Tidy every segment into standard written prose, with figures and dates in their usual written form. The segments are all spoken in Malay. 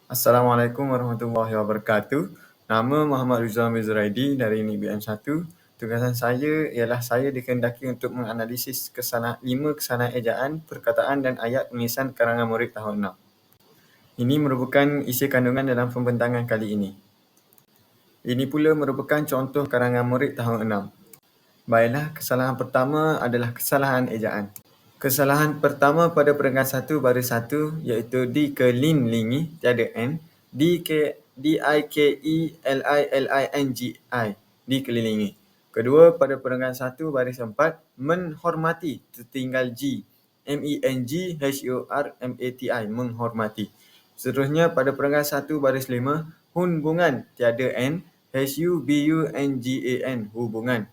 Assalamualaikum warahmatullahi wabarakatuh. Nama Muhammad Rizwan Mizraidi dari NIBM 1. Tugasan saya ialah saya dikehendaki untuk menganalisis 5 kesalahan ejaan, perkataan dan ayat penulisan karangan murid tahun 6. Ini merupakan isi kandungan dalam pembentangan kali ini. Ini pula merupakan contoh karangan murid tahun 6. Baiklah, kesalahan pertama adalah kesalahan ejaan. Kesalahan pertama pada peringkat 1 baris 1 iaitu dikelinlingi tiada N, DIKELILINGI, dikelilingi. Kedua, pada peringkat 1 baris 4 menghormati tertinggal G, MENGHORMATI, menghormati. Seterusnya pada peringkat 1 baris 5 hubungan tiada N, HUBUNGAN, hubungan.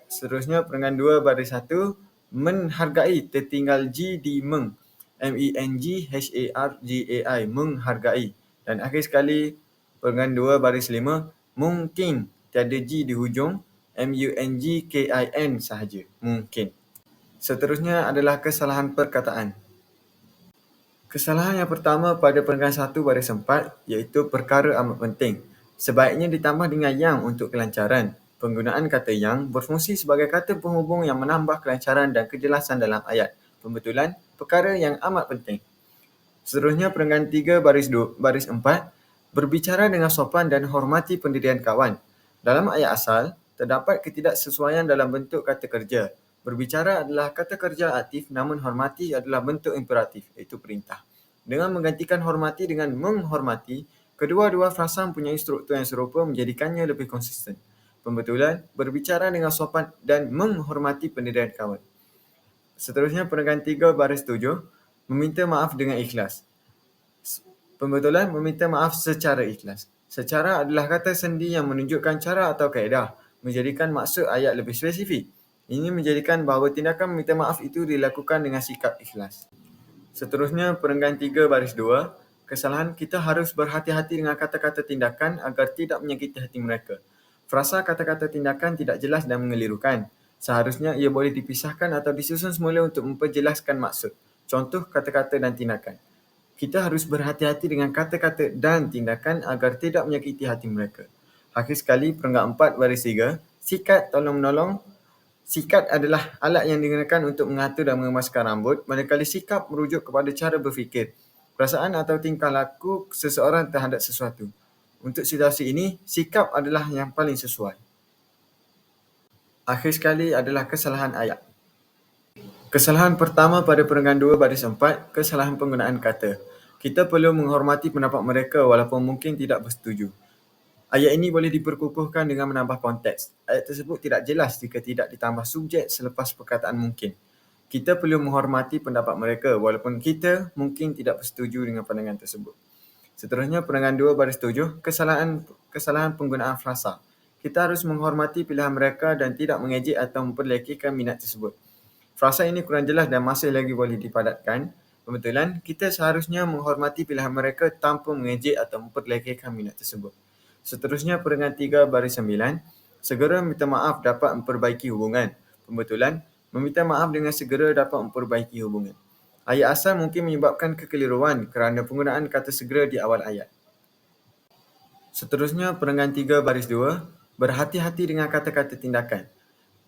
Seterusnya peringkat 2 baris 1 menghargai tertinggal G di meng, MENGHARGAI, menghargai. Dan akhir sekali peringkat 2 baris 5 mungkin tiada G di hujung, MUNGKIN sahaja, mungkin. Seterusnya adalah kesalahan perkataan. Kesalahan yang pertama pada peringkat 1 baris 4 iaitu perkara amat penting. Sebaiknya ditambah dengan yang untuk kelancaran. Penggunaan kata yang berfungsi sebagai kata penghubung yang menambah kelancaran dan kejelasan dalam ayat. Pembetulan perkara yang amat penting. Seterusnya peringkat 3 baris 4 berbicara dengan sopan dan hormati pendirian kawan. Dalam ayat asal terdapat ketidaksesuaian dalam bentuk kata kerja. Berbicara adalah kata kerja aktif, namun hormati adalah bentuk imperatif, iaitu perintah. Dengan menggantikan hormati dengan menghormati, kedua-dua frasa mempunyai struktur yang serupa menjadikannya lebih konsisten. Pembetulan, berbicara dengan sopan dan menghormati pendirian kawan. Seterusnya peringkat 3 baris 7, meminta maaf dengan ikhlas. Pembetulan, meminta maaf secara ikhlas. Secara adalah kata sendi yang menunjukkan cara atau kaedah, menjadikan maksud ayat lebih spesifik. Ini menjadikan bahawa tindakan meminta maaf itu dilakukan dengan sikap ikhlas. Seterusnya peringkat 3 baris 2, kesalahan kita harus berhati-hati dengan kata-kata tindakan agar tidak menyakiti hati mereka. Frasa kata-kata tindakan tidak jelas dan mengelirukan. Seharusnya ia boleh dipisahkan atau disusun semula untuk memperjelaskan maksud. Contoh kata-kata dan tindakan. Kita harus berhati-hati dengan kata-kata dan tindakan agar tidak menyakiti hati mereka. Akhir sekali, peringkat 4 baris 3, sikat tolong-menolong. Sikat adalah alat yang digunakan untuk mengatur dan mengemaskan rambut, manakala sikap merujuk kepada cara berfikir, perasaan atau tingkah laku seseorang terhadap sesuatu. Untuk situasi ini, sikap adalah yang paling sesuai. Akhir sekali adalah kesalahan ayat. Kesalahan pertama pada peringkat 2 baris 4, kesalahan penggunaan kata. Kita perlu menghormati pendapat mereka walaupun mungkin tidak bersetuju. Ayat ini boleh diperkukuhkan dengan menambah konteks. Ayat tersebut tidak jelas jika tidak ditambah subjek selepas perkataan mungkin. Kita perlu menghormati pendapat mereka walaupun kita mungkin tidak bersetuju dengan pandangan tersebut. Seterusnya peringkat 2 baris 7, kesalahan penggunaan frasa. Kita harus menghormati pilihan mereka dan tidak mengejek atau memperlekehkan minat tersebut. Frasa ini kurang jelas dan masih lagi boleh dipadatkan. Pembetulan, kita seharusnya menghormati pilihan mereka tanpa mengejek atau memperlekehkan minat tersebut. Seterusnya peringkat 3 baris 9, segera minta maaf dapat memperbaiki hubungan. Pembetulan, meminta maaf dengan segera dapat memperbaiki hubungan. Ayat asal mungkin menyebabkan kekeliruan kerana penggunaan kata segera di awal ayat. Seterusnya peringkat 3 baris 2, berhati-hati dengan kata-kata tindakan.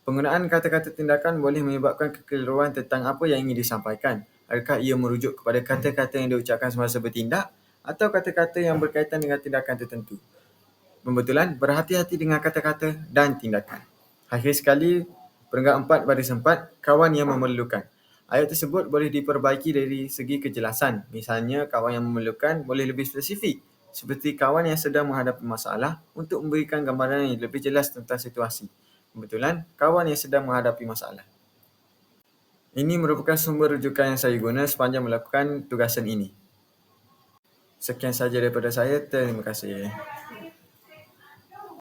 Penggunaan kata-kata tindakan boleh menyebabkan kekeliruan tentang apa yang ingin disampaikan. Adakah ia merujuk kepada kata-kata yang diucapkan semasa bertindak atau kata-kata yang berkaitan dengan tindakan tertentu. Pembetulan, berhati-hati dengan kata-kata dan tindakan. Akhir sekali, peringkat 4 baris 4, kawan yang memerlukan. Ayat tersebut boleh diperbaiki dari segi kejelasan. Misalnya, kawan yang memerlukan boleh lebih spesifik, seperti kawan yang sedang menghadapi masalah untuk memberikan gambaran yang lebih jelas tentang situasi. Kebetulan, kawan yang sedang menghadapi masalah. Ini merupakan sumber rujukan yang saya guna sepanjang melakukan tugasan ini. Sekian sahaja daripada saya. Terima kasih.